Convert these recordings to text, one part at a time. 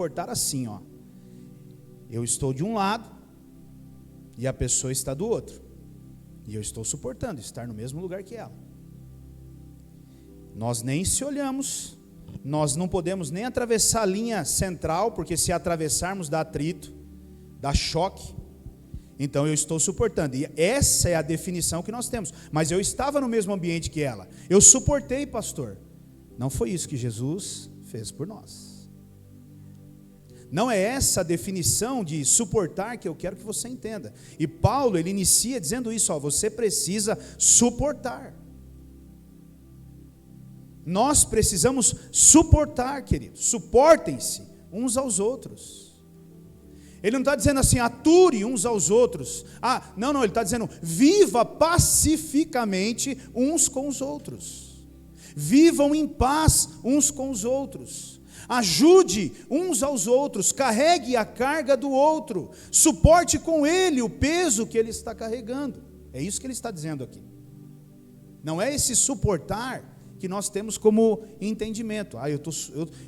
suportar assim, ó. Eu estou de um lado e a pessoa está do outro. E eu estou suportando estar no mesmo lugar que ela. Nós nem se olhamos, nós não podemos nem atravessar a linha central, porque se atravessarmos dá atrito, dá choque. Então eu estou suportando. E essa é a definição que nós temos. Mas eu estava no mesmo ambiente que ela. Eu suportei, pastor. Não foi isso que Jesus fez por nós. Não é essa a definição de suportar que eu quero que você entenda. E Paulo, ele inicia dizendo isso, ó, você precisa suportar. Nós precisamos suportar, queridos. Suportem-se uns aos outros. Ele não está dizendo assim, ature uns aos outros. Não, ele está dizendo, viva pacificamente uns com os outros. Vivam em paz uns com os outros. Ajude uns aos outros, carregue a carga do outro, suporte com ele o peso que ele está carregando. É isso que ele está dizendo aqui. Não é esse suportar que nós temos como entendimento.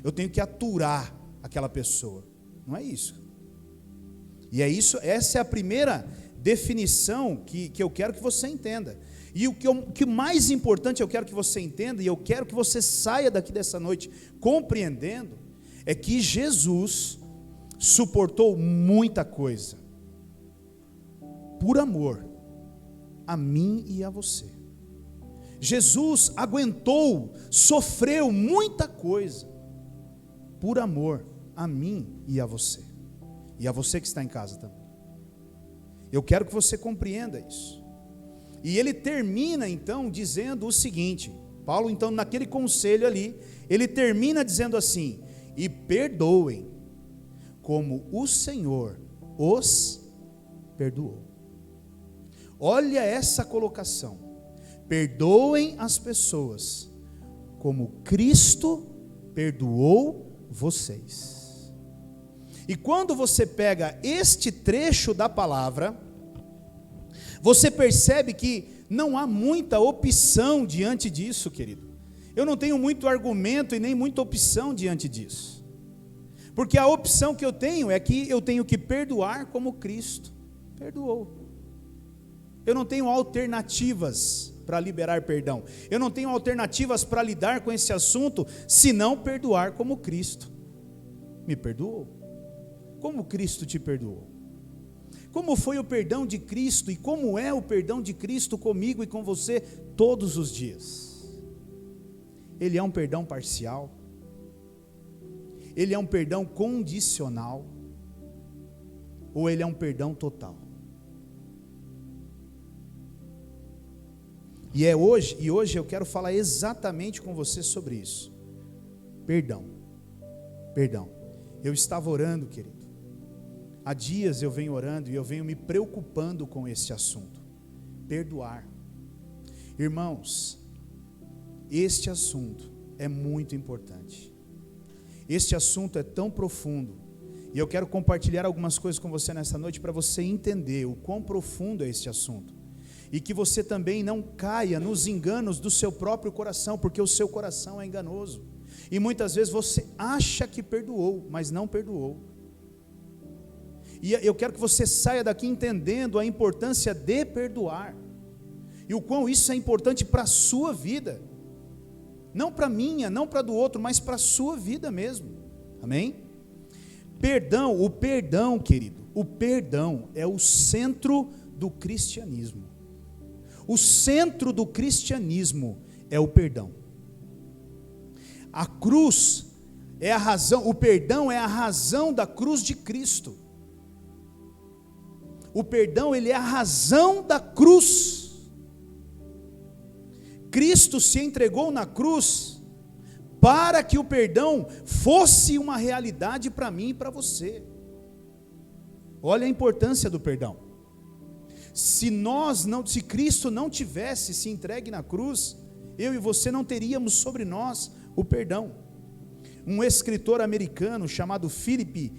Eu tenho que aturar aquela pessoa. Não é isso. E é isso, essa é a primeira definição que eu quero que você entenda. E o que mais importante eu quero que você entenda, e eu quero que você saia daqui dessa noite compreendendo, é que Jesus suportou muita coisa, por amor, a mim e a você. Jesus aguentou, sofreu muita coisa, por amor, a mim e a você. E a você que está em casa também. Eu quero que você compreenda isso. E ele termina então dizendo o seguinte, Paulo então naquele conselho ali, ele termina dizendo assim, e perdoem, como o Senhor os perdoou. Olha essa colocação, perdoem as pessoas, como Cristo perdoou vocês. E quando você pega este trecho da palavra, você percebe que não há muita opção diante disso, querido. Eu não tenho muito argumento e nem muita opção diante disso. Porque a opção que eu tenho é que eu tenho que perdoar como Cristo perdoou. Eu não tenho alternativas para liberar perdão. Eu não tenho alternativas para lidar com esse assunto, senão perdoar como Cristo me perdoou. Como Cristo te perdoou? Como foi o perdão de Cristo e como é o perdão de Cristo comigo e com você todos os dias? Ele é um perdão parcial? Ele é um perdão condicional? Ou ele é um perdão total? E hoje eu quero falar exatamente com você sobre isso. Perdão. Eu estava orando, querido. Há dias eu venho orando e eu venho me preocupando com esse assunto. Perdoar. Irmãos, este assunto é muito importante. Este assunto é tão profundo. E eu quero compartilhar algumas coisas com você nessa noite para você entender o quão profundo é este assunto. E que você também não caia nos enganos do seu próprio coração, porque o seu coração é enganoso. E muitas vezes você acha que perdoou, mas não perdoou. E eu quero que você saia daqui entendendo a importância de perdoar. E o quão isso é importante para a sua vida. Não para a minha, não para a do outro, mas para a sua vida mesmo. Amém? O perdão, querido, o perdão é o centro do cristianismo. O centro do cristianismo é o perdão. A cruz é a razão, o perdão é a razão da cruz de Cristo. O perdão, ele é a razão da cruz. Cristo se entregou na cruz para que o perdão fosse uma realidade para mim e para você. Olha a importância do perdão. Se Cristo não tivesse se entregue na cruz, eu e você não teríamos sobre nós o perdão. Um escritor americano chamado Philip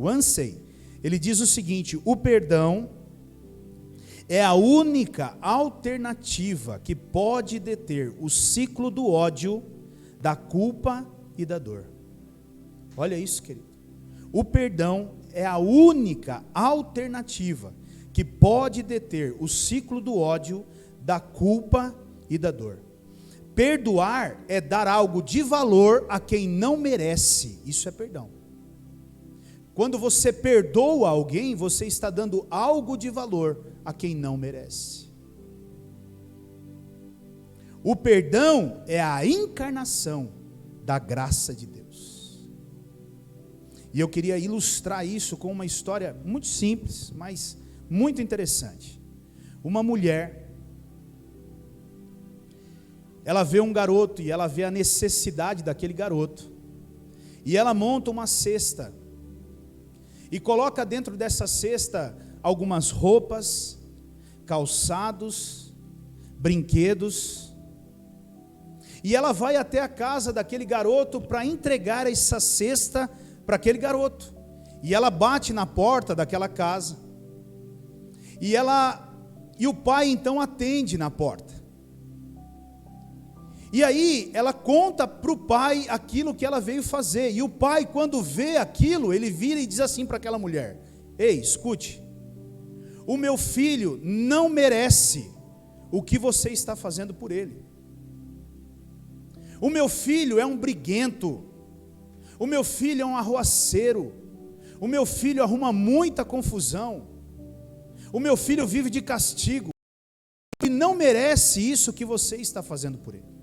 Yancey, ele diz o seguinte: o perdão é a única alternativa que pode deter o ciclo do ódio, da culpa e da dor. Olha isso, querido. O perdão é a única alternativa que pode deter o ciclo do ódio, da culpa e da dor. Perdoar é dar algo de valor a quem não merece. Isso é perdão. Quando você perdoa alguém, você está dando algo de valor a quem não merece. O perdão é a encarnação da graça de Deus. E eu queria ilustrar isso com uma história muito simples, mas muito interessante. Uma mulher, ela vê um garoto e ela vê a necessidade daquele garoto. E ela monta uma cesta e coloca dentro dessa cesta algumas roupas, calçados, brinquedos. E ela vai até a casa daquele garoto para entregar essa cesta para aquele garoto. E ela bate na porta daquela casa. E o pai então atende na porta. E aí ela conta para o pai aquilo que ela veio fazer. E o pai, quando vê aquilo, ele vira e diz assim para aquela mulher: ei, escute, o meu filho não merece o que você está fazendo por ele. O meu filho é um briguento, o meu filho é um arruaceiro, o meu filho arruma muita confusão, o meu filho vive de castigo, e não merece isso que você está fazendo por ele.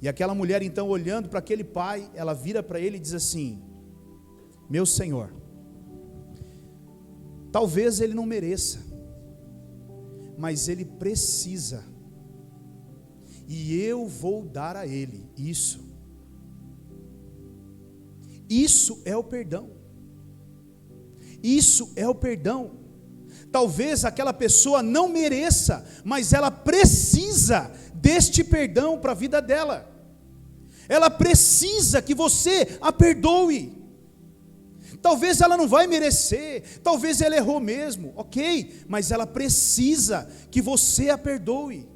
E aquela mulher então, olhando para aquele pai, ela vira para ele e diz assim: meu Senhor, talvez ele não mereça, mas ele precisa. E eu vou dar a ele isso. Isso é o perdão. Isso é o perdão. Talvez aquela pessoa não mereça, mas ela precisa deste perdão para a vida dela. Ela precisa que você a perdoe. Talvez ela não vai merecer, talvez ela errou mesmo, ok, mas ela precisa que você a perdoe.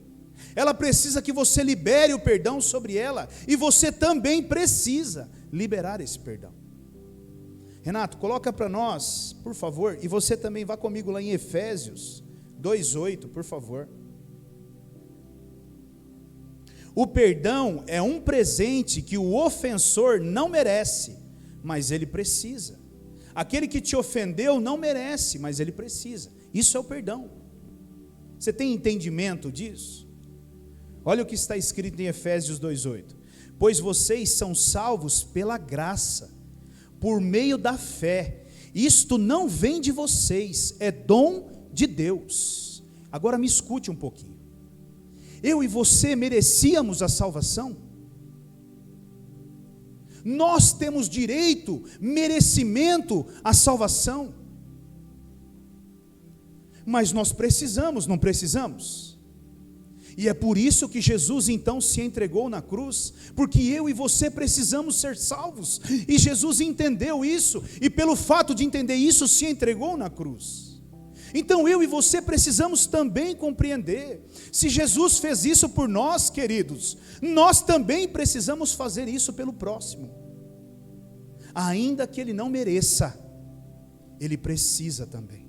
Ela precisa que você libere o perdão sobre ela, e você também precisa liberar esse perdão. Renato, coloca para nós, por favor, e você também vá comigo lá em Efésios 2:8, por favor. O perdão é um presente que o ofensor não merece, mas ele precisa. Aquele que te ofendeu não merece, mas ele precisa. Isso é o perdão. Você tem entendimento disso? Olha o que está escrito em Efésios 2:8. Pois vocês são salvos pela graça, por meio da fé. Isto não vem de vocês, é dom de Deus. Agora me escute um pouquinho. Eu e você merecíamos a salvação? Nós temos direito, merecimento à salvação. Mas nós precisamos, não precisamos? E é por isso que Jesus então se entregou na cruz, porque eu e você precisamos ser salvos, e Jesus entendeu isso, e pelo fato de entender isso, se entregou na cruz. Então eu e você precisamos também compreender, se Jesus fez isso por nós, queridos, nós também precisamos fazer isso pelo próximo. Ainda que ele não mereça, ele precisa também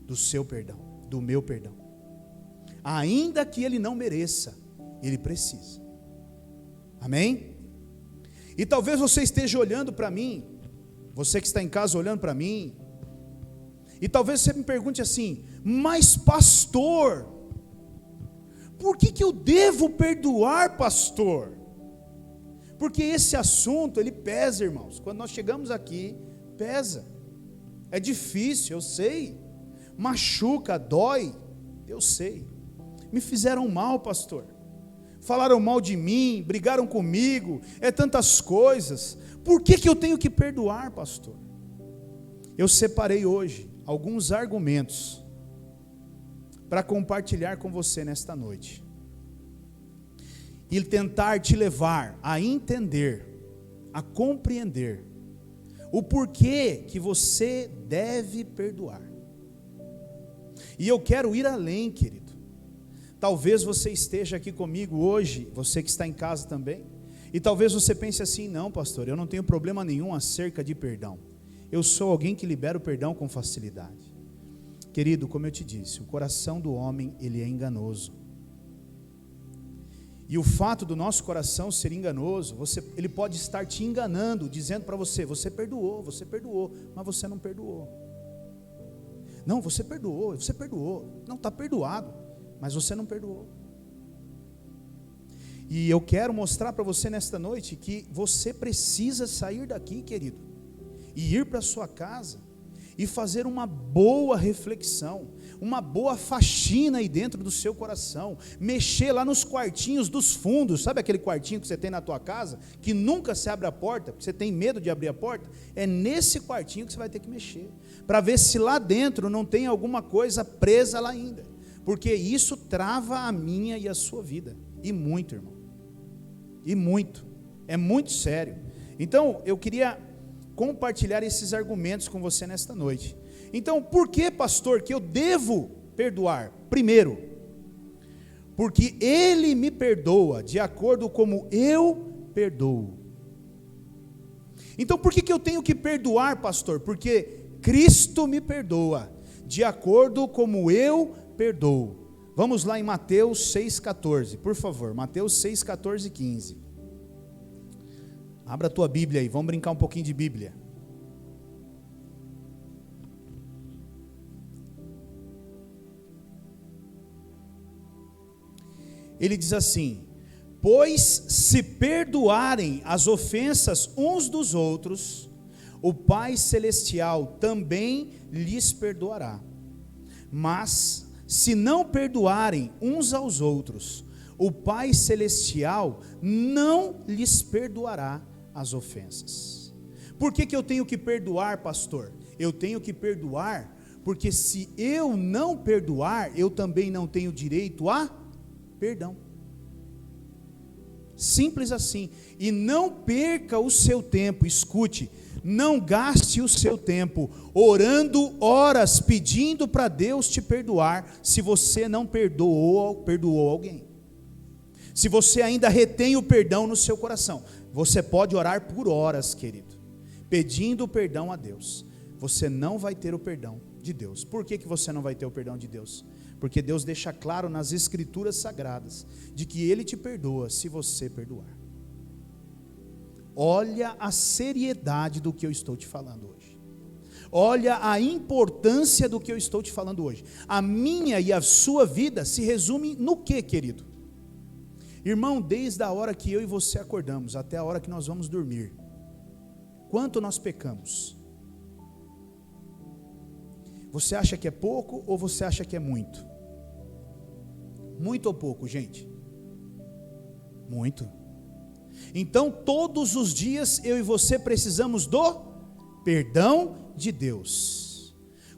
do seu perdão, do meu perdão. Ainda que ele não mereça, ele precisa. Amém? E talvez você esteja olhando para mim, você que está em casa olhando para mim, e talvez você me pergunte assim: mas pastor, por que eu devo perdoar, pastor? Porque esse assunto, ele pesa, irmãos. Quando nós chegamos aqui, pesa. É difícil, eu sei. Machuca, dói, eu sei. Me fizeram mal, pastor. Falaram mal de mim, brigaram comigo, é tantas coisas. Por que eu tenho que perdoar, pastor? Eu separei hoje alguns argumentos para compartilhar com você nesta noite. E tentar te levar a entender, a compreender o porquê que você deve perdoar. E eu quero ir além, querido. Talvez você esteja aqui comigo hoje, você que está em casa também, E talvez você pense assim: não, pastor, eu não tenho problema nenhum acerca de perdão. Eu sou alguém que libera o perdão com facilidade. Querido, como eu te disse, o coração do homem, ele é enganoso. E o fato do nosso coração ser enganoso, ele pode estar te enganando, dizendo para você: você perdoou, mas você não perdoou. Não, você perdoou, não, está perdoado, mas você não perdoou. E eu quero mostrar para você nesta noite que você precisa sair daqui, querido, e ir para a sua casa e fazer uma boa reflexão, uma boa faxina aí dentro do seu coração, mexer lá nos quartinhos dos fundos. Sabe aquele quartinho que você tem na tua casa, que nunca se abre a porta, porque você tem medo de abrir a porta? É nesse quartinho que você vai ter que mexer, para ver se lá dentro não tem alguma coisa presa lá ainda, porque isso trava a minha e a sua vida, e muito, irmão, e muito, é muito sério. Então eu queria compartilhar esses argumentos com você nesta noite. Então, por que, pastor, que eu devo perdoar? Primeiro, porque Ele me perdoa de acordo como eu perdoo. Então, por que eu tenho que perdoar, pastor? Porque Cristo me perdoa de acordo como eu perdoo. Vamos lá em Mateus 6,14, por favor, Mateus 6, 14 e 15. Abra a tua Bíblia aí, vamos brincar um pouquinho de Bíblia. Ele diz assim: pois se perdoarem as ofensas uns dos outros, o Pai Celestial também lhes perdoará. Mas se não perdoarem uns aos outros, o Pai Celestial não lhes perdoará as ofensas. Por que eu tenho que perdoar, pastor? Eu tenho que perdoar porque se eu não perdoar, eu também não tenho direito a perdão. Simples assim. E não perca o seu tempo, escute, não gaste o seu tempo orando horas pedindo para Deus te perdoar, se você não perdoou alguém. Se você ainda retém o perdão no seu coração, você pode orar por horas, querido, pedindo perdão a Deus. Você não vai ter o perdão de Deus. Por que você não vai ter o perdão de Deus? Porque Deus deixa claro nas Escrituras Sagradas, de que Ele te perdoa se você perdoar. Olha a seriedade do que eu estou te falando hoje. Olha a importância do que eu estou te falando hoje. A minha e a sua vida se resume no que, querido? Irmão, desde a hora que eu e você acordamos até a hora que nós vamos dormir, quanto nós pecamos? Você acha que é pouco ou você acha que é muito? Muito ou pouco, gente? Muito. Então, todos os dias eu e você precisamos do perdão de Deus.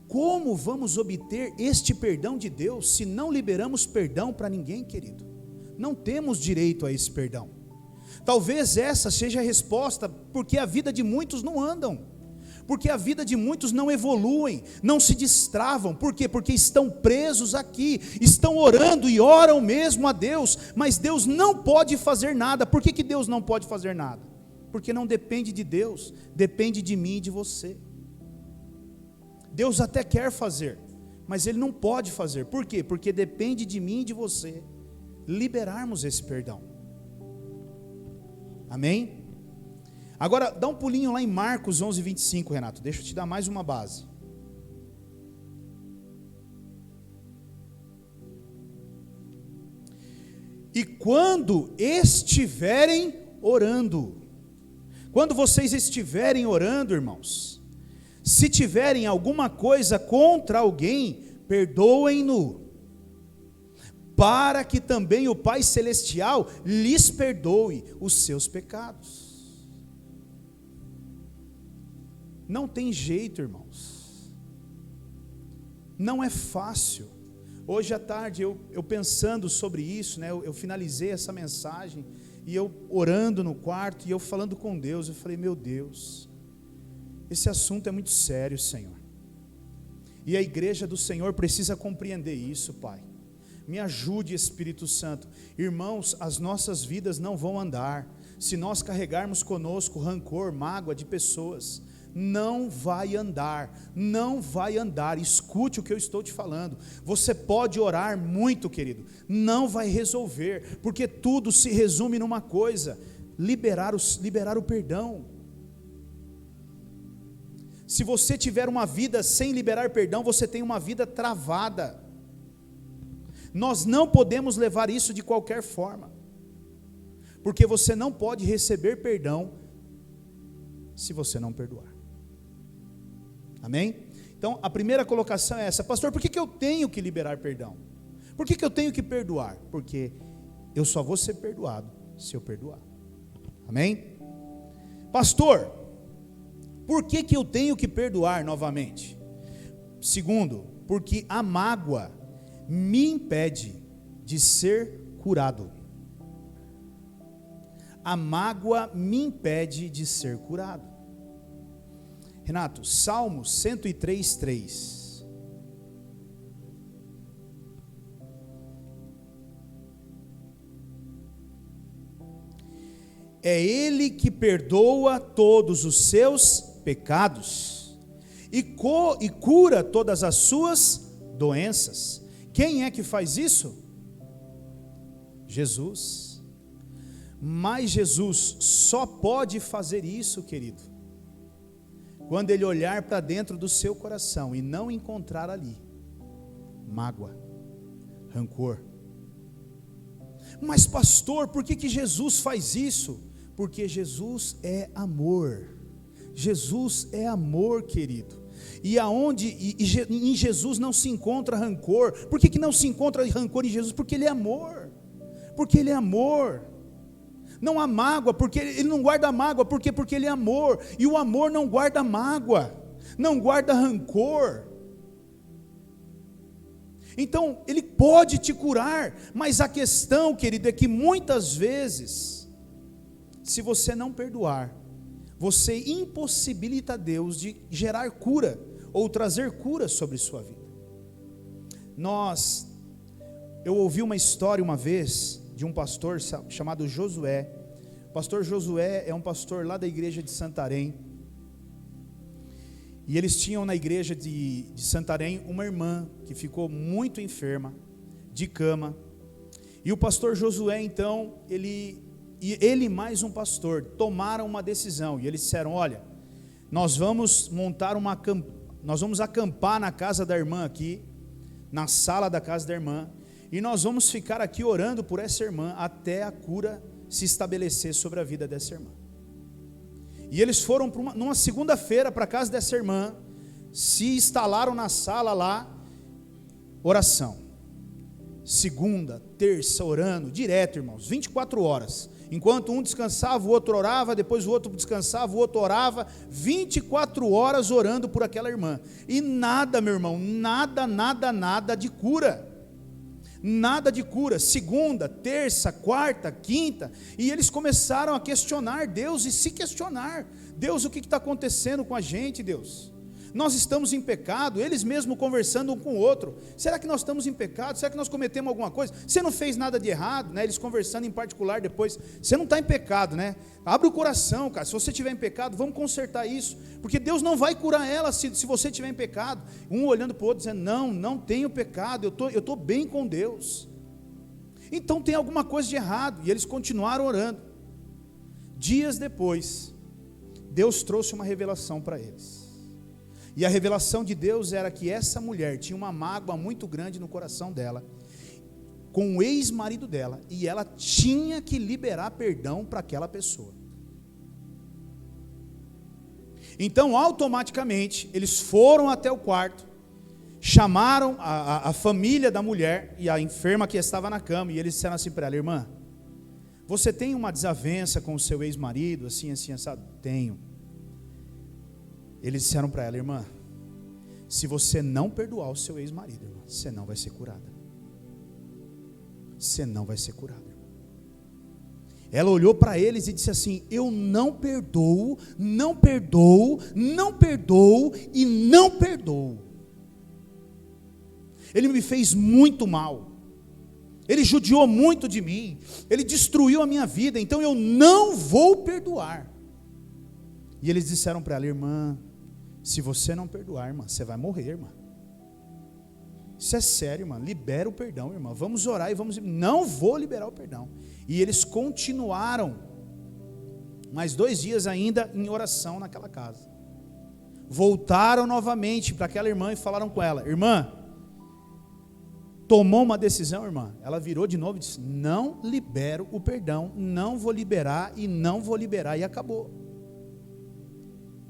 Como vamos obter este perdão de Deus se não liberamos perdão para ninguém, querido? Não temos direito a esse perdão. Talvez essa seja a resposta porque a vida de muitos não andam, porque a vida de muitos não evoluem, não se destravam. Por quê? Porque estão presos aqui, estão orando e oram mesmo a Deus, mas Deus não pode fazer nada. Por que Deus não pode fazer nada? Porque não depende de Deus, depende de mim e de você. Deus até quer fazer, mas Ele não pode fazer. Por quê? Porque depende de mim e de você liberarmos esse perdão. Amém? Agora dá um pulinho lá em Marcos 11, 25, Renato, deixa eu te dar mais uma base. E quando estiverem orando, quando vocês estiverem orando, irmãos, se tiverem alguma coisa contra alguém, perdoem-no, para que também o Pai Celestial lhes perdoe os seus pecados. Não tem jeito, irmãos, não é fácil. Hoje à tarde, eu pensando sobre isso, né, eu finalizei essa mensagem, e eu orando no quarto, e eu falando com Deus, eu falei: meu Deus, esse assunto é muito sério, Senhor, e a igreja do Senhor precisa compreender isso, Pai. Me ajude, Espírito Santo. Irmãos, as nossas vidas não vão andar se nós carregarmos conosco rancor, mágoa de pessoas, não vai andar, não vai andar. Escute o que eu estou te falando. Você pode orar muito, querido, não vai resolver, porque tudo se resume numa coisa: liberar o perdão. Se você tiver uma vida sem liberar perdão, você tem uma vida travada. Nós não podemos levar isso de qualquer forma, porque você não pode receber perdão se você não perdoar. Amém? Então a primeira colocação é essa: pastor, por que eu tenho que liberar perdão? Por que eu tenho que perdoar? Porque eu só vou ser perdoado se eu perdoar. Amém? Pastor, por que eu tenho que perdoar novamente? Segundo, porque a mágoa me impede de ser curado. A mágoa me impede de ser curado. Renato, Salmo 103:3. É Ele que perdoa todos os seus pecados e cura todas as suas doenças. Quem é que faz isso? Jesus. Mas Jesus só pode fazer isso, querido, quando Ele olhar para dentro do seu coração e não encontrar ali mágoa, rancor. Mas pastor, por que Jesus faz isso? Porque Jesus é amor. Jesus é amor, querido. E em Jesus não se encontra rancor. Por que não se encontra rancor em Jesus? Porque Ele é amor. Porque Ele é amor. Não há mágoa, porque Ele não guarda mágoa, porque Ele é amor, e o amor não guarda mágoa, não guarda rancor. Então Ele pode te curar, mas a questão, querido, é que muitas vezes, se você não perdoar, você impossibilita Deus de gerar cura, ou trazer cura sobre sua vida. Eu ouvi uma história uma vez, de um pastor chamado Josué. O pastor Josué é um pastor lá da igreja de Santarém, e eles tinham na igreja de Santarém uma irmã que ficou muito enferma, de cama, e o pastor Josué então, ele mais um pastor, tomaram uma decisão, e eles disseram: olha, nós vamos acampar na casa da irmã aqui, na sala da casa da irmã, e nós vamos ficar aqui orando por essa irmã até a cura se estabelecer sobre a vida dessa irmã. E eles foram numa segunda-feira para a casa dessa irmã, se instalaram na sala lá, oração. Segunda, terça, orando, direto, irmãos, 24 horas. Enquanto um descansava, o outro orava, depois o outro descansava, o outro orava, 24 horas orando por aquela irmã. E nada, meu irmão, nada de cura. Nada de cura. Segunda, terça, quarta, quinta, e eles começaram a questionar Deus e se questionar: Deus, o que está acontecendo com a gente, Deus? Nós estamos em pecado. Eles mesmos conversando um com o outro: será que nós estamos em pecado? Será que nós cometemos alguma coisa? Você não fez nada de errado, né? Eles conversando em particular depois: você não está em pecado, né? Abre o coração, cara. Se você estiver em pecado, vamos consertar isso, porque Deus não vai curar ela se você estiver em pecado. Um olhando para o outro dizendo: não tenho pecado, eu estou bem com Deus. Então tem alguma coisa de errado. E eles continuaram orando. Dias depois, Deus trouxe uma revelação para eles. E a revelação de Deus era que essa mulher tinha uma mágoa muito grande no coração dela, com o ex-marido dela, e ela tinha que liberar perdão para aquela pessoa. Então, automaticamente, eles foram até o quarto, chamaram a família da mulher e a enferma que estava na cama, e eles disseram assim para ela: irmã, você tem uma desavença com o seu ex-marido, assim, assado? Tenho. Eles disseram para ela: irmã, se você não perdoar o seu ex-marido, irmã, você não vai ser curada. Você não vai ser curada, irmã. Ela olhou para eles e disse assim: eu não perdoo e não perdoo. Ele me fez muito mal. ele judiou muito de mim, ele destruiu a minha vida, então eu não vou perdoar. E eles disseram para ela: irmã, se você não perdoar, irmã, você vai morrer, irmã. Isso é sério, irmã, libera o perdão, irmã, vamos orar e vamos... Não vou liberar o perdão. E eles continuaram mais 2 dias ainda em oração naquela casa. Voltaram novamente para aquela irmã e falaram com ela: irmã, tomou uma decisão, irmã? Ela virou de novo e disse: não libero o perdão, não vou liberar e não vou liberar, e acabou.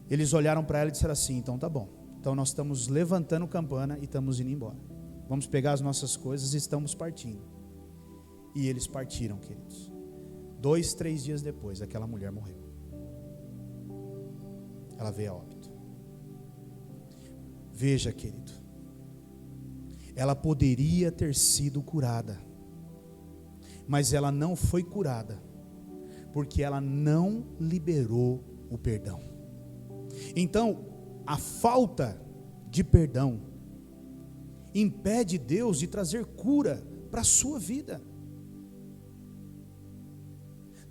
Eles olharam para ela e disseram assim: então tá bom, então nós estamos levantando campana e estamos indo embora, vamos pegar as nossas coisas e estamos partindo. E eles partiram, queridos. 2, 3 dias depois, aquela mulher morreu. Ela veio a óbito. Veja, querido, ela poderia ter sido curada, mas ela não foi curada, porque ela não liberou o perdão. Então, a falta de perdão impede Deus de trazer cura para a sua vida.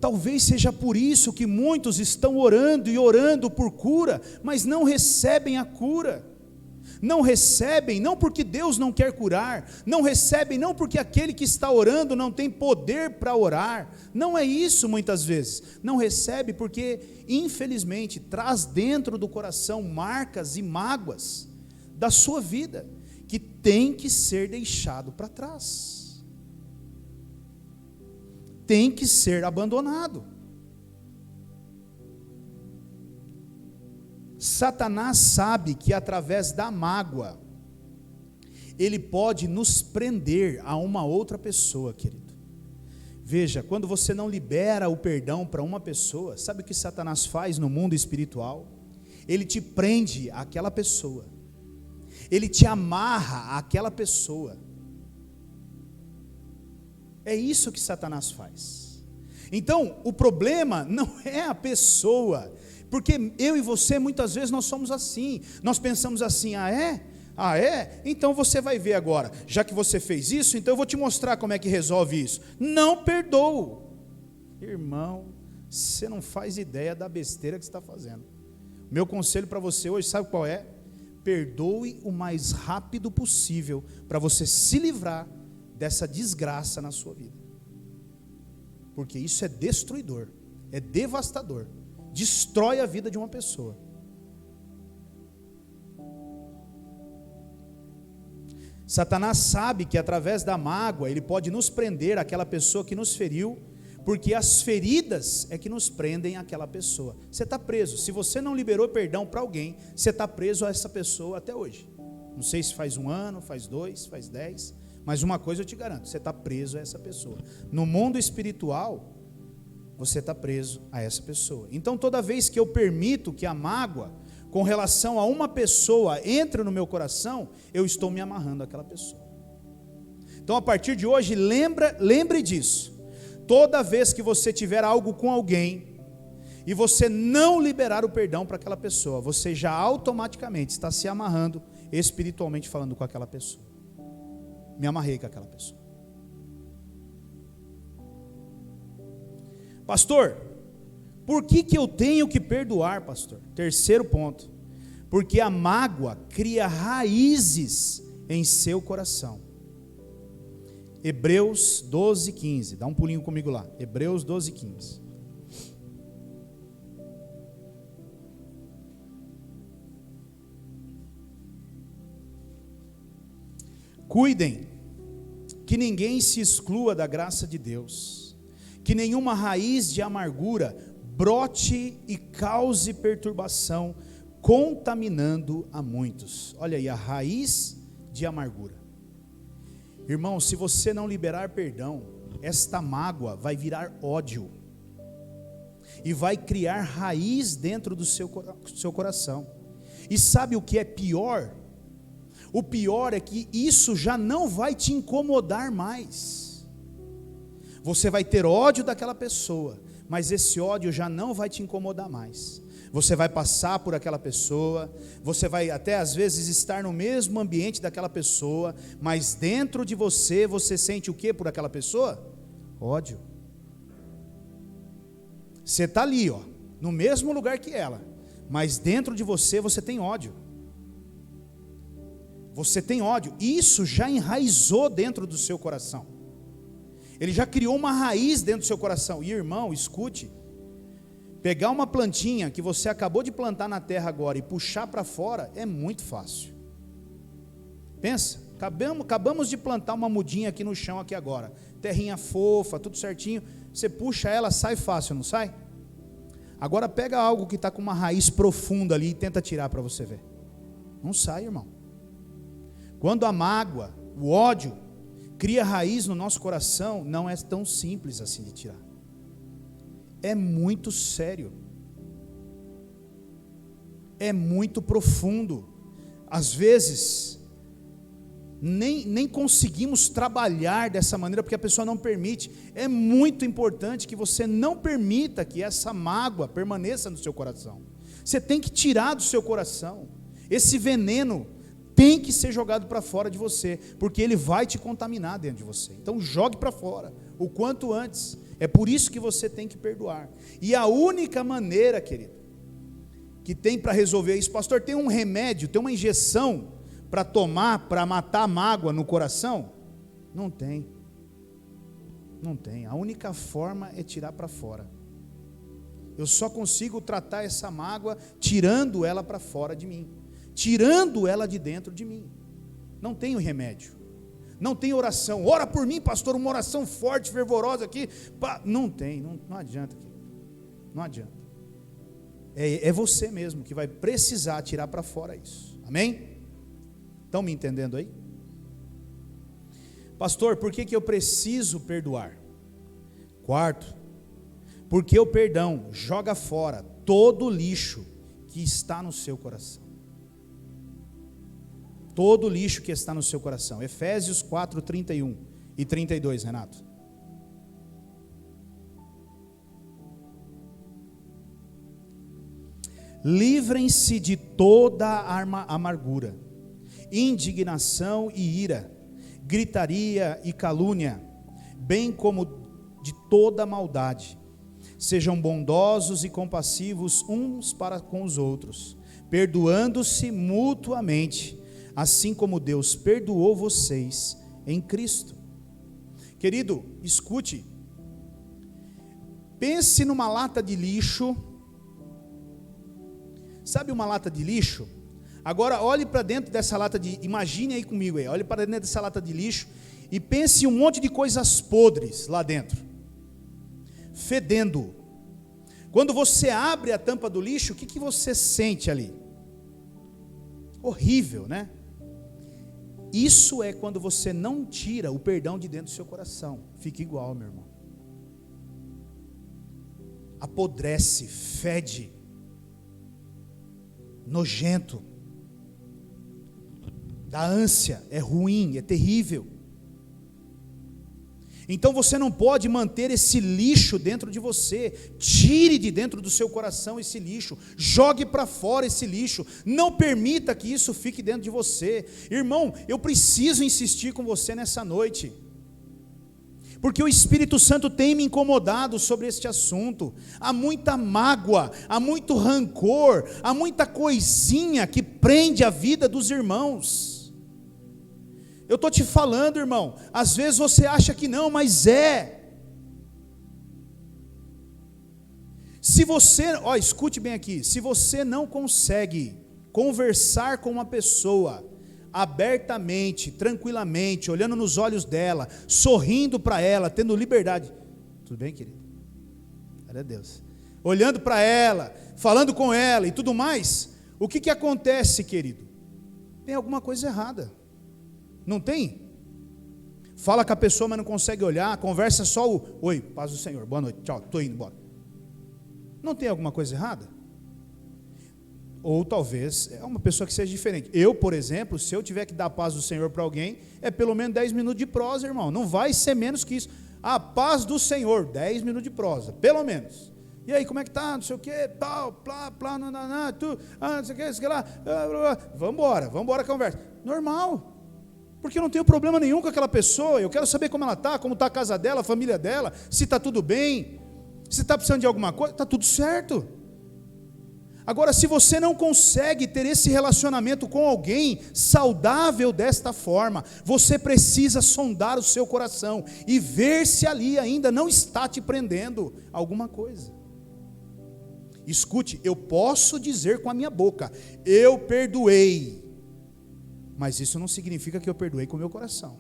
Talvez seja por isso que muitos estão orando e orando por cura, mas não recebem a cura. Não recebem, não porque Deus não quer curar, não recebem, não porque aquele que está orando não tem poder para orar. Não é isso muitas vezes. Não recebe porque, infelizmente, traz dentro do coração marcas e mágoas da sua vida, que tem que ser deixado para trás. Tem que ser abandonado. Satanás sabe que através da mágoa ele pode nos prender a uma outra pessoa, querido. Veja, quando você não libera o perdão para uma pessoa, sabe o que Satanás faz no mundo espiritual? Ele te prende àquela pessoa, ele te amarra àquela pessoa. É isso que Satanás faz. Então, o problema não é a pessoa, porque eu e você, muitas vezes, nós somos assim. Nós pensamos assim: ah é? Ah é? Então você vai ver agora. Já que você fez isso, então eu vou te mostrar como é que resolve isso. Não perdoo. Irmão, você não faz ideia da besteira que você está fazendo. Meu conselho para você hoje, sabe qual é? Perdoe o mais rápido possível, para você se livrar dessa desgraça na sua vida, porque isso é destruidor, é devastador, destrói a vida de uma pessoa. Satanás sabe que através da mágoa ele pode nos prender àquela pessoa que nos feriu, porque as feridas é que nos prendem àquela pessoa. Você está preso, se você não liberou perdão para alguém, você está preso a essa pessoa até hoje. Não sei se faz 1 ano, faz 2, faz 10, mas uma coisa eu te garanto: você está preso a essa pessoa. No mundo espiritual, você está preso a essa pessoa. Então, toda vez que eu permito que a mágoa com relação a uma pessoa entre no meu coração, eu estou me amarrando àquela pessoa. Então, a partir de hoje, lembre disso. Toda vez que você tiver algo com alguém e você não liberar o perdão para aquela pessoa, você já automaticamente está se amarrando, espiritualmente falando, com aquela pessoa. Me amarrei com aquela pessoa. Pastor, por que eu tenho que perdoar, pastor? Terceiro ponto: porque a mágoa cria raízes em seu coração. Hebreus 12:15, dá um pulinho comigo lá, Hebreus 12:15. Cuidem que ninguém se exclua da graça de Deus, que nenhuma raiz de amargura brote e cause perturbação, contaminando a muitos. Olha aí, a raiz de amargura. Irmão, se você não liberar perdão, esta mágoa vai virar ódio e vai criar raiz dentro do seu coração. E sabe o que é pior? O pior é que isso já não vai te incomodar mais. Você vai ter ódio daquela pessoa, mas esse ódio já não vai te incomodar mais. você vai passar por aquela pessoa, você vai até às vezes estar no mesmo ambiente daquela pessoa, mas dentro de você, você sente o que por aquela pessoa? Ódio. Você está ali, ó, no mesmo lugar que ela, mas dentro de você, você tem ódio. Você tem ódio, isso já enraizou dentro do seu coração. Ele já criou uma raiz dentro do seu coração. E irmão, escute, pegar uma plantinha que você acabou de plantar na terra agora e puxar para fora é muito fácil. Pensa, acabamos de plantar uma mudinha aqui no chão aqui agora, terrinha fofa, tudo certinho, você puxa ela, sai fácil, não sai? Agora pega algo que está com uma raiz profunda ali e tenta tirar para você ver. Não sai, irmão. Quando a mágoa, o ódio, cria raiz no nosso coração, não é tão simples assim de tirar. É muito sério, é muito profundo. Às vezes nem conseguimos trabalhar dessa maneira porque a pessoa não permite. É muito importante que você não permita que essa mágoa permaneça no seu coração. Você tem que tirar do seu coração. Esse veneno tem que ser jogado para fora de você, porque ele vai te contaminar dentro de você. Então jogue para fora o quanto antes. É por isso que você tem que perdoar. E a única maneira, querido, que tem para resolver isso, pastor, tem um remédio, tem uma injeção para tomar, para matar a mágoa no coração? Não tem. Não tem. A única forma é tirar para fora. Eu só consigo tratar essa mágoa tirando ela para fora de mim, tirando ela de dentro de mim. Não tem remédio. Não tem oração. Ora por mim, pastor, uma oração forte, fervorosa aqui. Não tem, não adianta. Não adianta. É você mesmo que vai precisar tirar para fora isso. Amém? Estão me entendendo aí? Pastor, por que eu preciso perdoar? Quarto, porque o perdão joga fora todo o lixo que está no seu coração. Todo o lixo que está no seu coração. Efésios 4, 31 e 32, Renato. Livrem-se de toda a amargura, indignação e ira, gritaria e calúnia, bem como de toda maldade. Sejam bondosos e compassivos uns para com os outros, perdoando-se mutuamente, assim como Deus perdoou vocês em Cristo. Querido, escute, pense numa lata de lixo. Sabe uma lata de lixo? Agora olhe para dentro dessa lata imagine aí comigo aí, olhe para dentro dessa lata de lixo e pense em um monte de coisas podres lá dentro, fedendo. Quando você abre a tampa do lixo, o que você sente ali? Horrível, né? Isso é quando você não tira o perdão de dentro do seu coração. Fica igual, meu irmão. Apodrece, fede, nojento, dá ânsia, é ruim, é terrível. Então você não pode manter esse lixo dentro de você. Tire de dentro do seu coração esse lixo, jogue para fora esse lixo, não permita que isso fique dentro de você. Irmão, eu preciso insistir com você nessa noite, porque o Espírito Santo tem me incomodado sobre este assunto. Há muita mágoa, há muito rancor, há muita coisinha que prende a vida dos irmãos. Eu estou te falando, irmão, às vezes você acha que não, mas é. Se você, escute bem aqui, se você não consegue conversar com uma pessoa abertamente, tranquilamente, olhando nos olhos dela, sorrindo para ela, tendo liberdade, tudo bem, querido? Glória a Deus. Olhando para ela, falando com ela e tudo mais, o que acontece, querido? Tem alguma coisa errada. Não tem? Fala com a pessoa, mas não consegue olhar, conversa só oi, paz do Senhor, boa noite, tchau, estou indo embora. Não tem alguma coisa errada? Ou talvez é uma pessoa que seja diferente. Eu, por exemplo, se eu tiver que dar a paz do Senhor para alguém, é pelo menos 10 minutos de prosa, irmão. Não vai ser menos que isso. A paz do Senhor, 10 minutos de prosa, pelo menos. E aí, como é que tá? Não sei o que, tal, plá, plá, nananá, tu, não sei o que, isso que lá, blá, blá, blá. Vamos embora, conversa. Normal. Porque eu não tenho problema nenhum com aquela pessoa, eu quero saber como ela está, como está a casa dela, a família dela, se está tudo bem, se está precisando de alguma coisa, está tudo certo. Agora, se você não consegue ter esse relacionamento com alguém saudável desta forma, você precisa sondar o seu coração e ver se ali ainda não está te prendendo alguma coisa. Escute, eu posso dizer com a minha boca, eu perdoei, mas isso não significa que eu perdoei com o meu coração.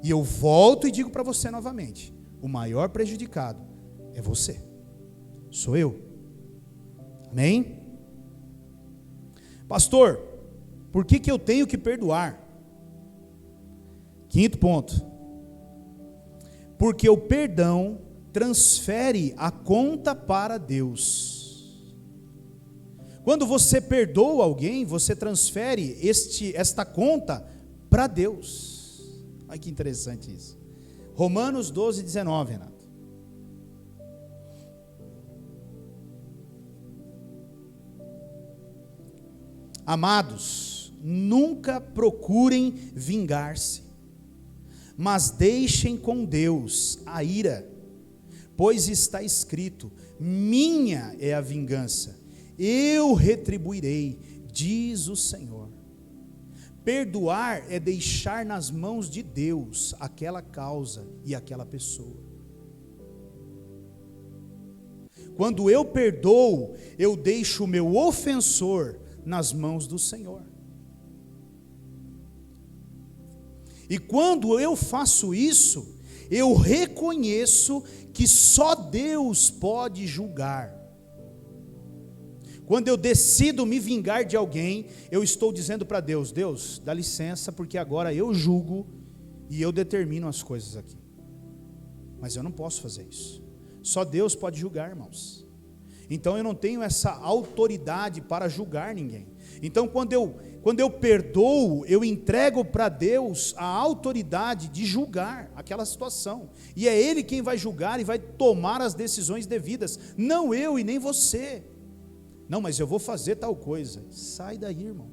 E eu volto e digo para você novamente, o maior prejudicado é você, sou eu. Amém? Pastor, por que eu tenho que perdoar? Quinto ponto, porque o perdão transfere a conta para Deus. Quando você perdoa alguém, você transfere esta conta para Deus. Olha que interessante isso. Romanos 12, 19, Renato. Amados, nunca procurem vingar-se, mas deixem com Deus a ira, pois está escrito, minha é a vingança, eu retribuirei, diz o Senhor. Perdoar é deixar nas mãos de Deus aquela causa e aquela pessoa. Quando eu perdoo, eu deixo o meu ofensor nas mãos do Senhor. E quando eu faço isso, eu reconheço que só Deus pode julgar. Quando eu decido me vingar de alguém, eu estou dizendo para Deus, Deus, dá licença, porque agora eu julgo e eu determino as coisas aqui. Mas eu não posso fazer isso. Só Deus pode julgar, irmãos. Então eu não tenho essa autoridade para julgar ninguém. Então quando eu perdoo, eu entrego para Deus a autoridade de julgar aquela situação. E é Ele quem vai julgar e vai tomar as decisões devidas, não eu e nem você. Não, mas eu vou fazer tal coisa. Sai daí, irmão.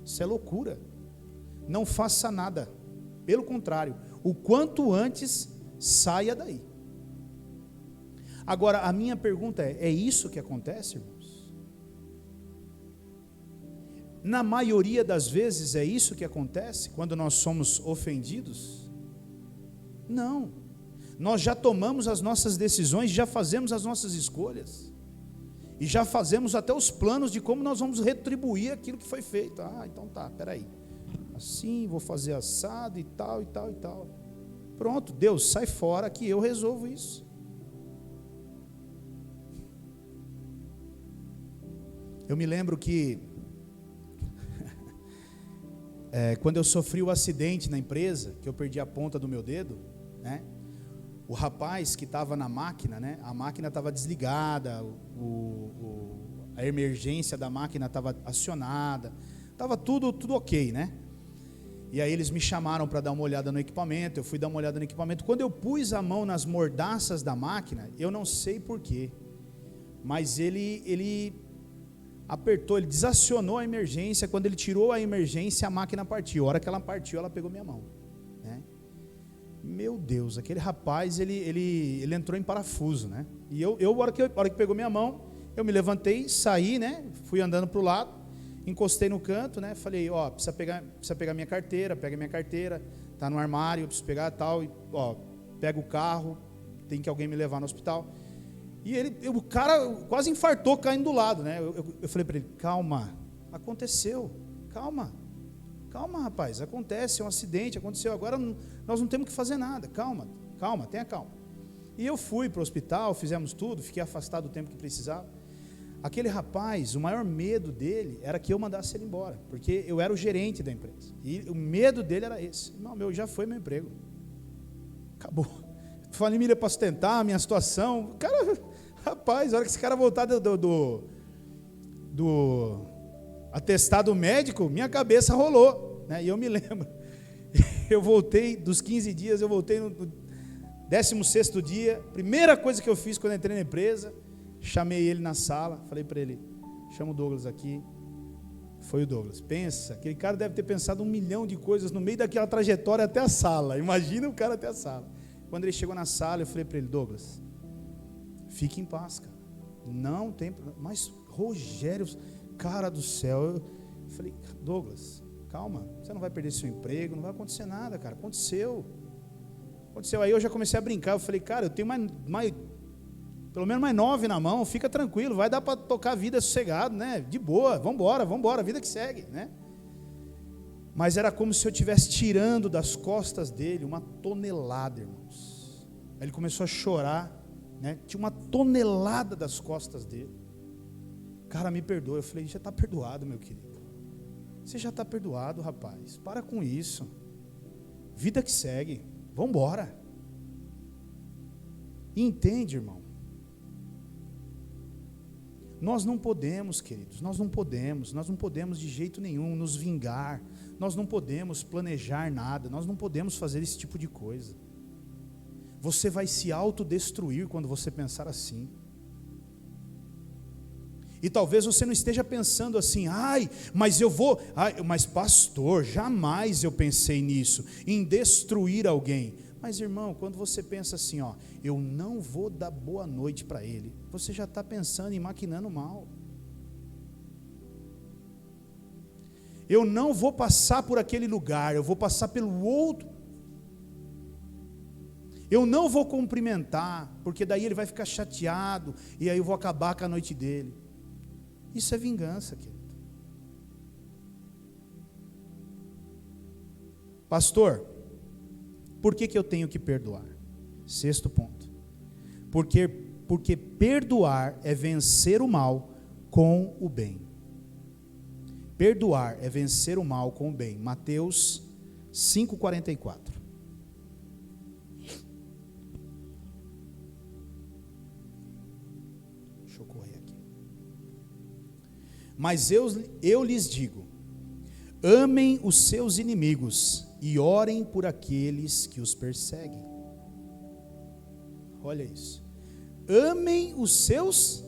Isso é loucura. Não faça nada. Pelo contrário, o quanto antes, saia daí. Agora, a minha pergunta é isso que acontece, irmãos? Na maioria das vezes é isso que acontece quando nós somos ofendidos? Não. Nós já tomamos as nossas decisões, já fazemos as nossas escolhas. E já fazemos até os planos de como nós vamos retribuir aquilo que foi feito. Ah, então tá, peraí. Assim, vou fazer assado e tal, e tal, e tal. Pronto, Deus, sai fora que eu resolvo isso. Eu me lembro que, quando eu sofri o acidente na empresa, que eu perdi a ponta do meu dedo, né? O rapaz que estava na máquina, né? A máquina estava desligada, a emergência da máquina estava acionada, estava tudo ok, né? E aí eles me chamaram para dar uma olhada no equipamento, eu fui dar uma olhada no equipamento. Quando eu pus a mão nas mordaças da máquina, eu não sei porquê, mas ele apertou, ele desacionou a emergência. Quando ele tirou a emergência, a máquina partiu. A hora que ela partiu, ela pegou minha mão, né? Meu Deus, aquele rapaz, ele entrou em parafuso, né? E a hora que pegou minha mão, eu me levantei, saí, né? Fui andando para o lado, encostei no canto, né? Falei, ó, precisa pegar minha carteira, pega minha carteira, tá no armário, eu preciso pegar tal, e, ó, pega o carro, tem que alguém me levar no hospital. E o cara quase infartou caindo do lado, né? Eu falei para ele, calma, aconteceu, calma, rapaz, acontece, é um acidente, aconteceu, agora nós não temos que fazer nada, calma, tenha calma. E eu fui para o hospital, fizemos tudo, fiquei afastado o tempo que precisava. Aquele rapaz, o maior medo dele era que eu mandasse ele embora, porque eu era o gerente da empresa, e o medo dele era esse. Não, já foi meu emprego, acabou, família para sustentar, a minha situação, cara, rapaz, a hora que esse cara voltar do atestado médico, minha cabeça rolou, né? E eu me lembro, eu voltei, dos 15 dias, eu voltei 16º dia, primeira coisa que eu fiz quando entrei na empresa, chamei ele na sala, falei para ele, chama o Douglas aqui. Foi o Douglas. Pensa, aquele cara deve ter pensado 1 milhão de coisas no meio daquela trajetória até a sala. Imagina o cara até a sala. Quando ele chegou na sala, eu falei para ele, Douglas, fique em paz, cara. Não tem problema. Mas, Rogério, cara do céu, eu falei, Douglas, calma, você não vai perder seu emprego, não vai acontecer nada, cara. Aconteceu. Aí eu já comecei a brincar, eu falei, cara, eu tenho pelo menos mais 9 na mão, fica tranquilo, vai dar para tocar a vida sossegado, né? De boa, vambora, vida que segue, né? Mas era como se eu estivesse tirando das costas dele uma tonelada, irmãos. Aí ele começou a chorar, né? Tinha uma tonelada das costas dele. Cara, me perdoa. Eu falei, já está perdoado, meu querido. Você já está perdoado, rapaz. Para com isso. Vida que segue. Vambora. E entende, irmão? Nós não podemos, queridos, nós não podemos de jeito nenhum nos vingar, nós não podemos planejar nada, nós não podemos fazer esse tipo de coisa. Você vai se autodestruir quando você pensar assim. E talvez você não esteja pensando assim, mas pastor, jamais eu pensei nisso, em destruir alguém. Mas irmão, quando você pensa assim, eu não vou dar boa noite para ele, você já está pensando em maquinando mal. Eu não vou passar por aquele lugar, eu vou passar pelo outro. Eu não vou cumprimentar, porque daí ele vai ficar chateado, e aí eu vou acabar com a noite dele. Isso é vingança, querido. Pastor, por que eu tenho que perdoar? 6º ponto. Porque perdoar é vencer o mal com o bem. Perdoar é vencer o mal com o bem. Mateus 5,44. Deixa eu correr aqui. Mas eu lhes digo, amem os seus inimigos e orem por aqueles que os perseguem. Olha isso. Amem os seus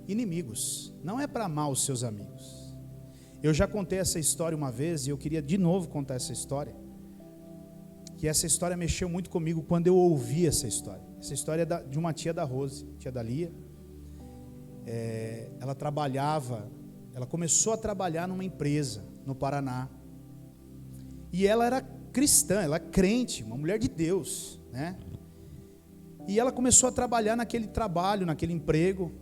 inimigos. Não é para amar os seus amigos. Eu já contei essa história uma vez e eu queria de novo contar essa história. Que essa história mexeu muito comigo quando eu ouvi essa história. Essa história é de uma tia da Rose, tia da Lia. Ela começou a trabalhar numa empresa no Paraná. E ela era cristã, ela era crente, uma mulher de Deus, né? E ela começou a trabalhar naquele trabalho, naquele emprego.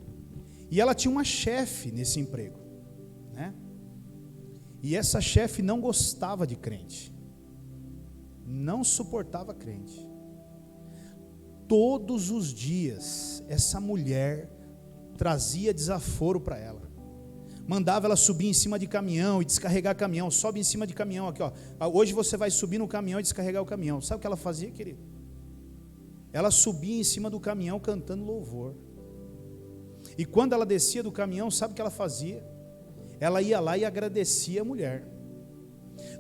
E ela tinha uma chefe nesse emprego, né? E essa chefe não gostava de crente. Não suportava crente. Todos os dias, essa mulher trazia desaforo para ela. Mandava ela subir em cima de caminhão e descarregar caminhão. Sobe em cima de caminhão aqui, hoje você vai subir no caminhão e descarregar o caminhão. Sabe o que ela fazia, querido? Ela subia em cima do caminhão cantando louvor. E quando ela descia do caminhão, sabe o que ela fazia? Ela ia lá e agradecia a mulher.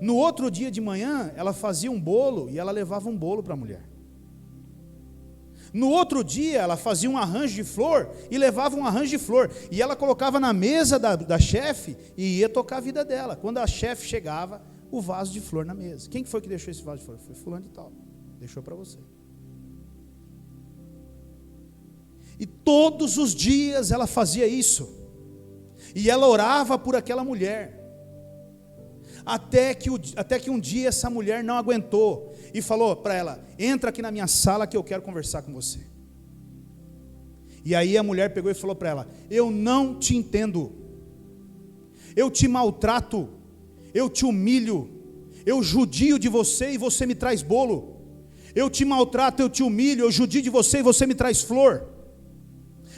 No outro dia de manhã, ela fazia um bolo e ela levava um bolo para a mulher. No outro dia, ela fazia um arranjo de flor e levava um arranjo de flor. E ela colocava na mesa da chefe e ia tocar a vida dela. Quando a chefe chegava, o vaso de flor na mesa. Quem foi que deixou esse vaso de flor? Foi fulano de tal. Deixou para você. E todos os dias ela fazia isso. E ela orava por aquela mulher. Até que um dia essa mulher não aguentou e falou para ela, entra aqui na minha sala que eu quero conversar com você. E aí a mulher pegou e falou para ela, eu não te entendo, eu te maltrato, eu te humilho, eu judio de você e você me traz bolo, eu te maltrato, eu te humilho, eu judio de você e você me traz flor,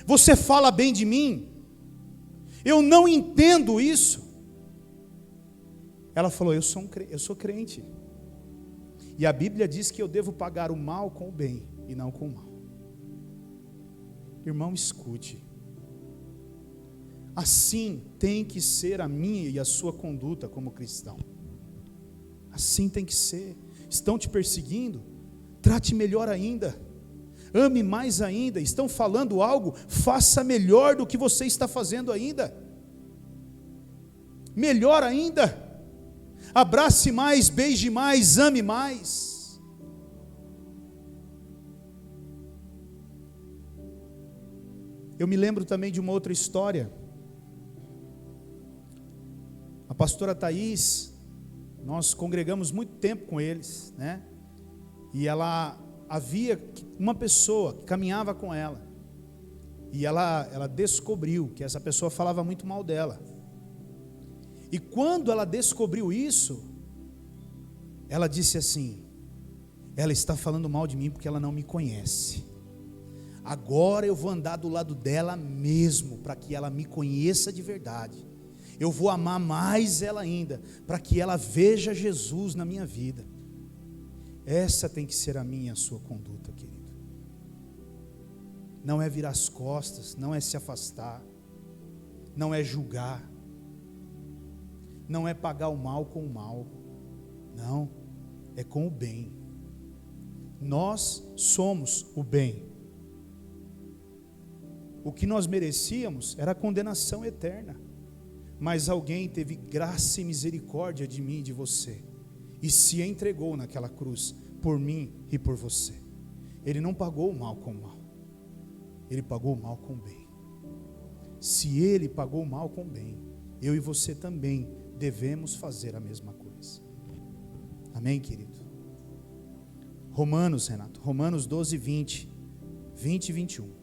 você fala bem de mim, eu não entendo isso. Ela falou, eu sou crente. E a Bíblia diz que eu devo pagar o mal com o bem e não com o mal. Irmão, escute. Assim tem que ser a minha e a sua conduta como cristão. Assim tem que ser. Estão te perseguindo? Trate melhor ainda. ame mais ainda. Estão falando algo, faça melhor do que você está fazendo ainda. Melhor ainda. Abrace mais, beije mais, ame mais. Eu me lembro também de uma outra história. A pastora Thaís, nós congregamos muito tempo com eles, né? E ela havia uma pessoa que caminhava com ela. E ela descobriu que essa pessoa falava muito mal dela. E quando ela descobriu isso, ela disse assim: ela está falando mal de mim porque ela não me conhece. Agora eu vou andar do lado dela mesmo, para que ela me conheça de verdade. Eu vou amar mais ela ainda, para que ela veja Jesus na minha vida. Essa tem que ser a minha e a sua conduta, querido. Não é virar as costas, não é se afastar, não é julgar, não é pagar o mal com o mal, não, é com o bem. Nós somos o bem. O que nós merecíamos era a condenação eterna, mas alguém teve graça e misericórdia de mim e de você, e se entregou naquela cruz, por mim e por você. Ele não pagou o mal com o mal, ele pagou o mal com o bem. Se ele pagou o mal com o bem, eu e você também devemos fazer a mesma coisa. Amém, querido? Romanos, Renato, Romanos 12, 20 e 21.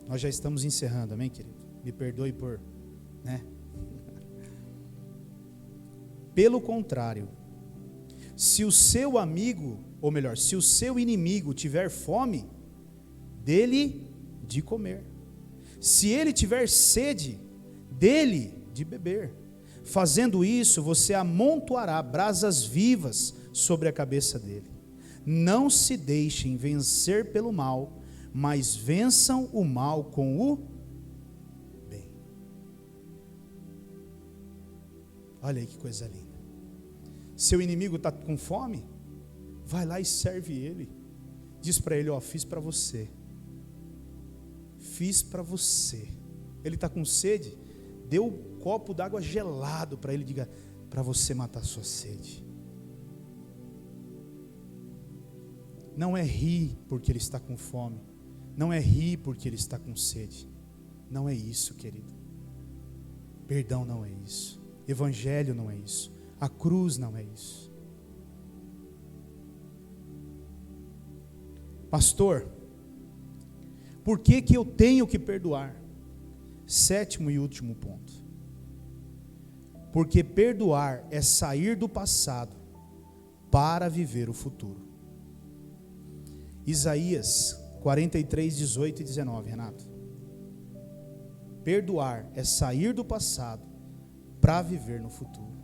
Nós já estamos encerrando, amém, querido? Me perdoe por, né? Pelo contrário, se o seu amigo, ou melhor, se o seu inimigo tiver fome, dele de comer. Se ele tiver sede, dele de beber. Fazendo isso, você amontoará brasas vivas sobre a cabeça dele. Não se deixem vencer pelo mal, mas vençam o mal com o bem. Olha aí que coisa linda. Seu inimigo está com fome? Vai lá e serve ele. Diz para ele: ó, fiz para você. Fiz para você. Ele está com sede? Dê um copo d'água gelado para ele, diga: para você matar a sua sede. Não é rir porque ele está com fome. Não é rir porque ele está com sede. Não é isso, querido. Perdão não é isso. Evangelho não é isso. A cruz não é isso. Pastor, por que eu tenho que perdoar? Sétimo e último ponto. Porque perdoar é sair do passado para viver o futuro. Isaías 43, 18 e 19, Renato. Perdoar é sair do passado para viver no futuro.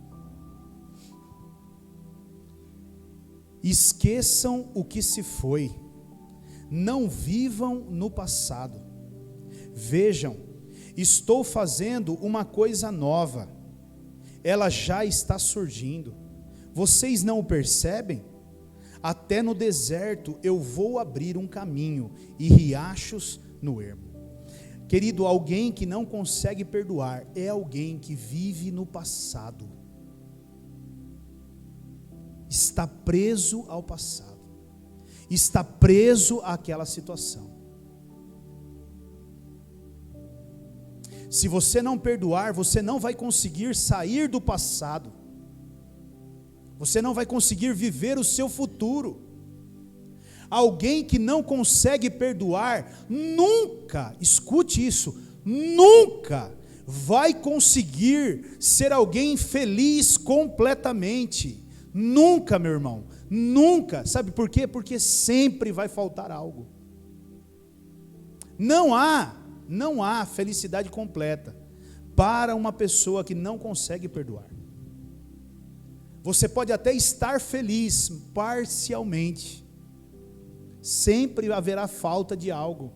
Esqueçam o que se foi. Não vivam no passado. Vejam, estou fazendo uma coisa nova. Ela já está surgindo. Vocês não o percebem? Até no deserto eu vou abrir um caminho e riachos no ermo. Querido, alguém que não consegue perdoar é alguém que vive no passado. Está preso ao passado. Está preso àquela situação. Se você não perdoar, você não vai conseguir sair do passado. Você não vai conseguir viver o seu futuro. Alguém que não consegue perdoar, nunca, escute isso, nunca vai conseguir ser alguém feliz completamente. Nunca, meu irmão, nunca. Sabe por quê? Porque sempre vai faltar algo. Não há felicidade completa para uma pessoa que não consegue perdoar. Você pode até estar feliz parcialmente. Sempre haverá falta de algo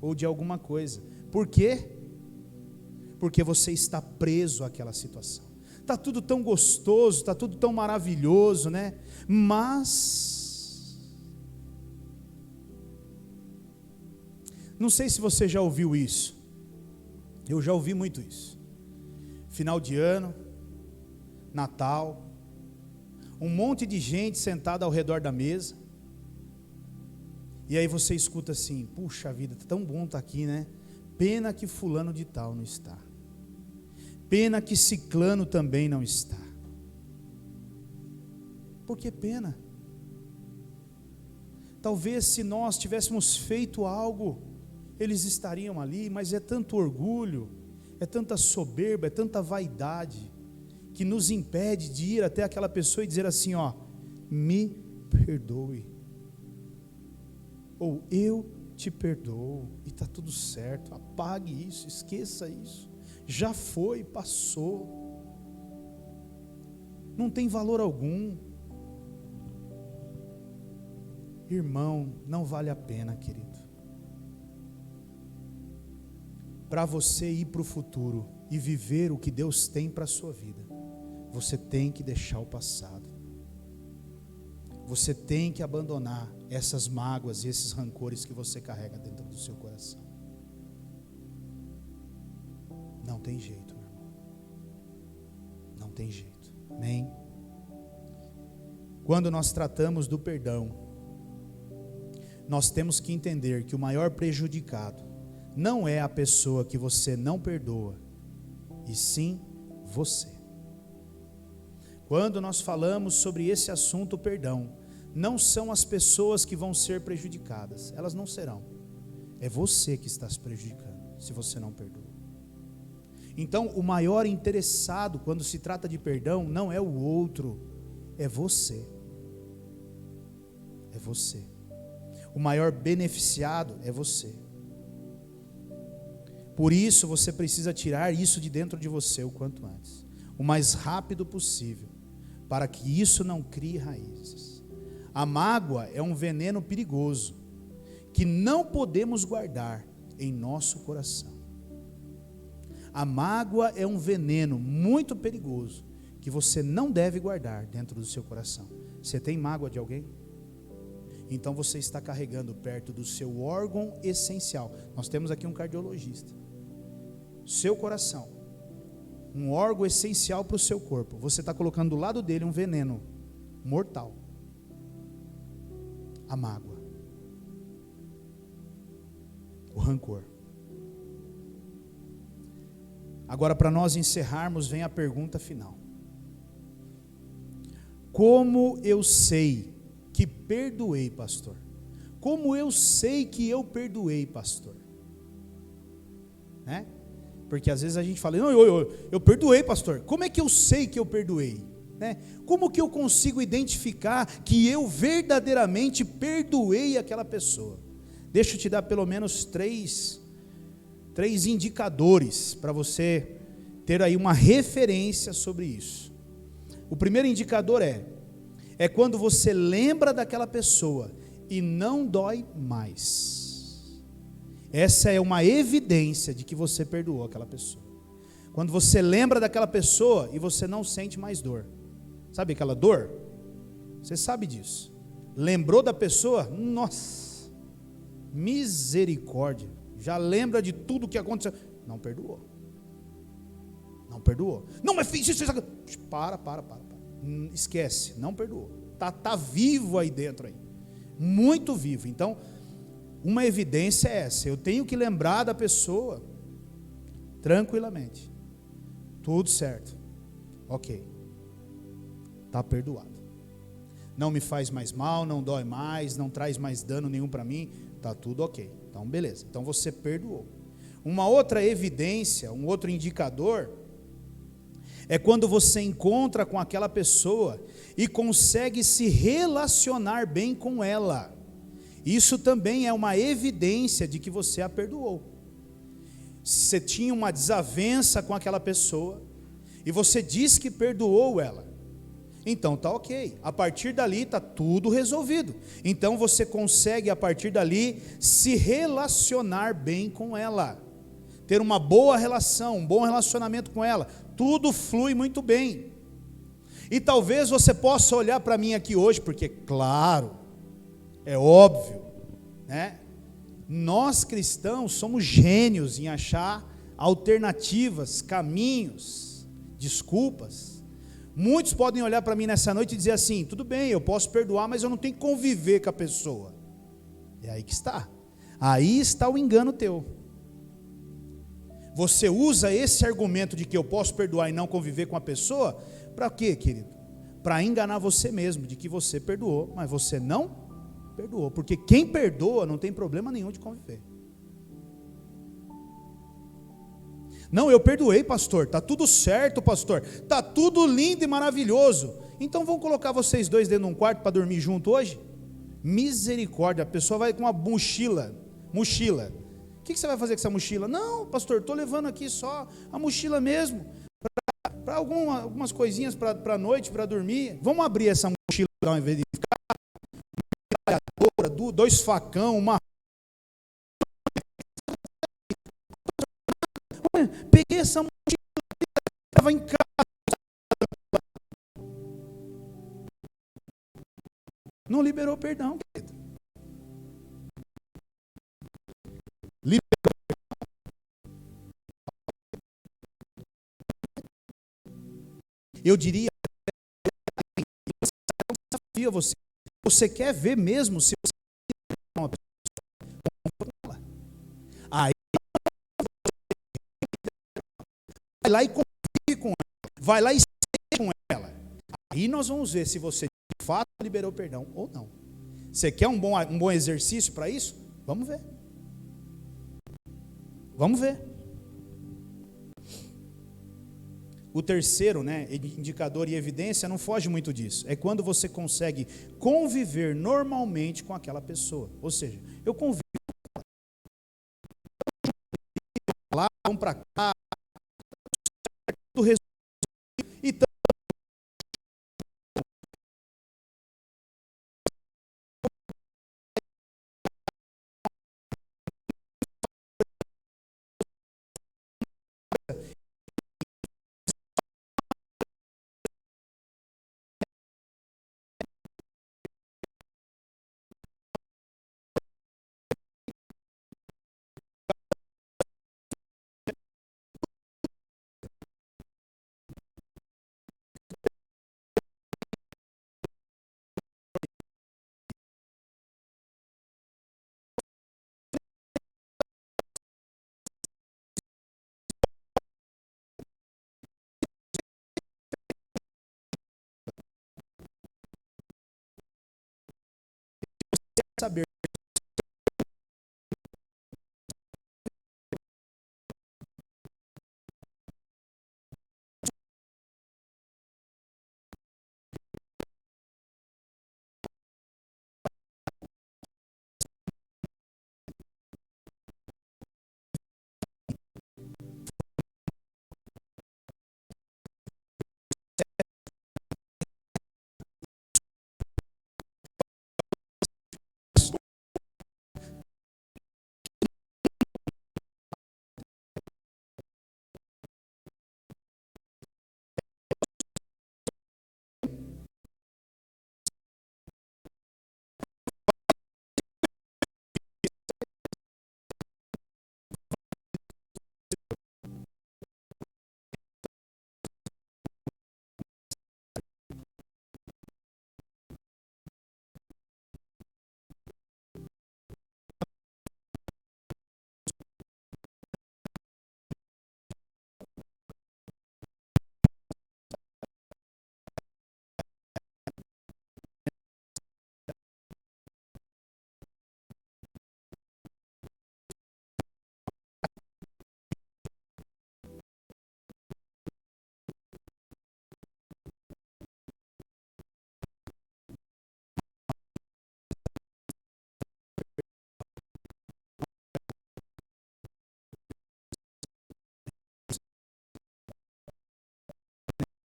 ou de alguma coisa. Por quê? Porque você está preso àquela situação. Está tudo tão gostoso, está tudo tão maravilhoso, né? Mas Não sei se você já ouviu isso. Eu já ouvi muito isso. Final de ano, Natal, um monte de gente sentada ao redor da mesa. E aí você escuta assim: puxa vida, tão bom estar aqui, né? Pena que fulano de tal não está. Pena que ciclano também não está. Por que pena? Talvez se nós tivéssemos feito algo, eles estariam ali, mas é tanto orgulho, é tanta soberba, é tanta vaidade, que nos impede de ir até aquela pessoa e dizer assim: ó, me perdoe, ou eu te perdoo, e está tudo certo, apague isso, esqueça isso, já foi, passou, não tem valor algum. Irmão, não vale a pena, querido. Para você ir para o futuro e viver o que Deus tem para a sua vida, você tem que deixar o passado. Você tem que abandonar essas mágoas e esses rancores que você carrega dentro do seu coração. Não tem jeito, meu irmão. Não tem jeito. Amém? Quando nós tratamos do perdão, nós temos que entender que o maior prejudicado não é a pessoa que você não perdoa, e sim você. Quando nós falamos sobre esse assunto, perdão, não são as pessoas que vão ser prejudicadas, elas não serão. É você que está se prejudicando, se você não perdoa. Então, o maior interessado quando se trata de perdão não é o outro, é você. É você. O maior beneficiado é você. Por isso você precisa tirar isso de dentro de você o quanto antes, o mais rápido possível, para que isso não crie raízes. A mágoa é um veneno perigoso que não podemos guardar em nosso coração. A mágoa é um veneno muito perigoso que você não deve guardar dentro do seu coração. Você tem mágoa de alguém? Então você está carregando perto do seu órgão essencial. Nós temos aqui um cardiologista. Seu coração, um órgão essencial para o seu corpo. Você está colocando do lado dele um veneno mortal. A mágoa. O rancor. Agora, para nós encerrarmos, vem a pergunta final. Como eu sei que perdoei, pastor? Como eu sei que eu perdoei, pastor? Né? Porque às vezes a gente fala: eu perdoei, pastor. Como é que eu sei que eu perdoei? Né? Como que eu consigo identificar que eu verdadeiramente perdoei aquela pessoa? Deixa eu te dar pelo menos três indicadores para você ter aí uma referência sobre isso. O primeiro indicador é quando você lembra daquela pessoa e não dói mais. Essa é uma evidência de que você perdoou aquela pessoa. Quando você lembra daquela pessoa e você não sente mais dor. Sabe aquela dor? Você sabe disso. Lembrou da pessoa? Nossa, misericórdia. Já lembra de tudo que aconteceu. Não perdoou. Não perdoou. Não, mas fiz isso. Para. Esquece, não perdoou. Tá vivo aí dentro aí. Muito vivo. Então, uma evidência é essa. Eu tenho que lembrar da pessoa tranquilamente. Tudo certo. Ok. Está perdoado. Não me faz mais mal, não dói mais, não traz mais dano nenhum para mim. Está tudo ok. Então, beleza. Então, você perdoou. Uma outra evidência, um outro indicador, é quando você encontra com aquela pessoa e consegue se relacionar bem com ela. Isso também é uma evidência de que você a perdoou. Você tinha uma desavença com aquela pessoa e você diz que perdoou ela. Então está ok, a partir dali está tudo resolvido. Então você consegue a partir dali se relacionar bem com ela, ter uma boa relação, um bom relacionamento com ela, tudo flui muito bem. E talvez você possa olhar para mim aqui hoje, porque claro, é óbvio, né? Nós cristãos somos gênios em achar alternativas, caminhos, desculpas. Muitos podem olhar para mim nessa noite e dizer assim: tudo bem, eu posso perdoar, mas eu não tenho que conviver com a pessoa. É aí que está. Aí está o engano teu. Você usa esse argumento de que eu posso perdoar e não conviver com a pessoa, para quê, querido? Para enganar você mesmo, de que você perdoou, mas você não perdoou, porque quem perdoa não tem problema nenhum de conviver. Não, eu perdoei, pastor, está tudo certo, pastor, está tudo lindo e maravilhoso, então vamos colocar vocês dois dentro de um quarto para dormir junto hoje? Misericórdia, a pessoa vai com uma mochila, o que você vai fazer com essa mochila? Não, pastor, estou levando aqui só a mochila mesmo, para algumas coisinhas para a noite, para dormir. Vamos abrir essa mochila ao invés de ficar dois facão, uma... Peguei essa mochila, estava em casa. Não liberou perdão, querido. Eu diria, eu desafio a você. Você quer ver mesmo se você é uma pessoa? Aí vai lá e convive com ela. Vai lá e esteja com ela. Aí nós vamos ver se você de fato liberou perdão ou não. Você quer um bom exercício para isso? Vamos ver. Vamos ver. O terceiro, indicador e evidência não foge muito disso. É quando você consegue conviver normalmente com aquela pessoa. Ou seja, eu convivo lá, vamos para cá, tudo resolvido, e saber.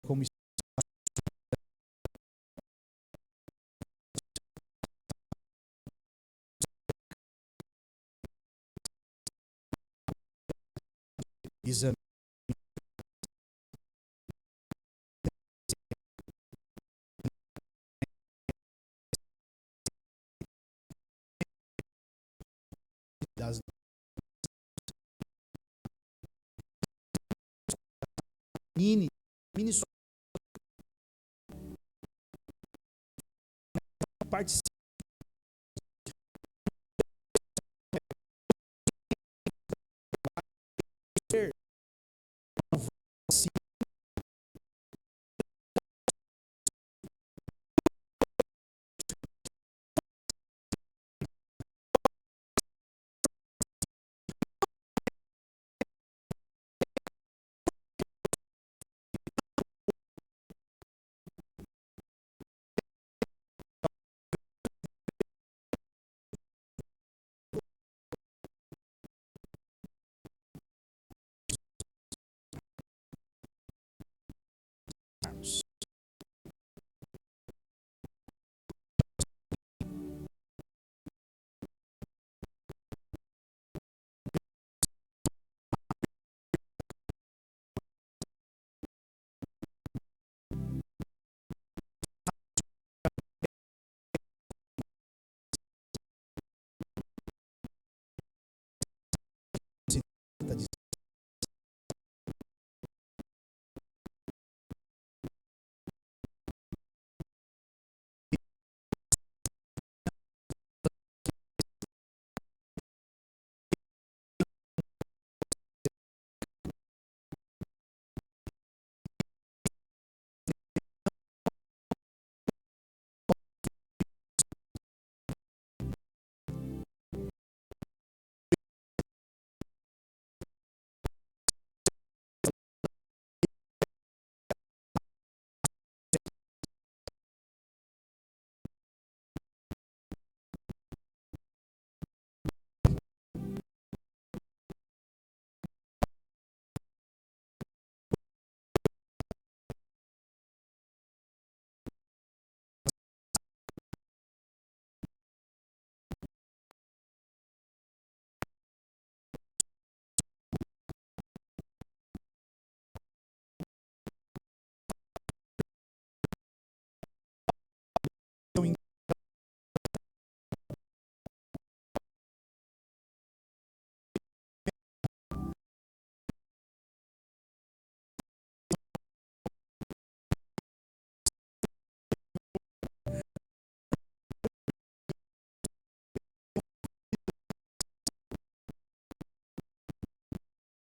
Como exame. Mini sua participe. Assim,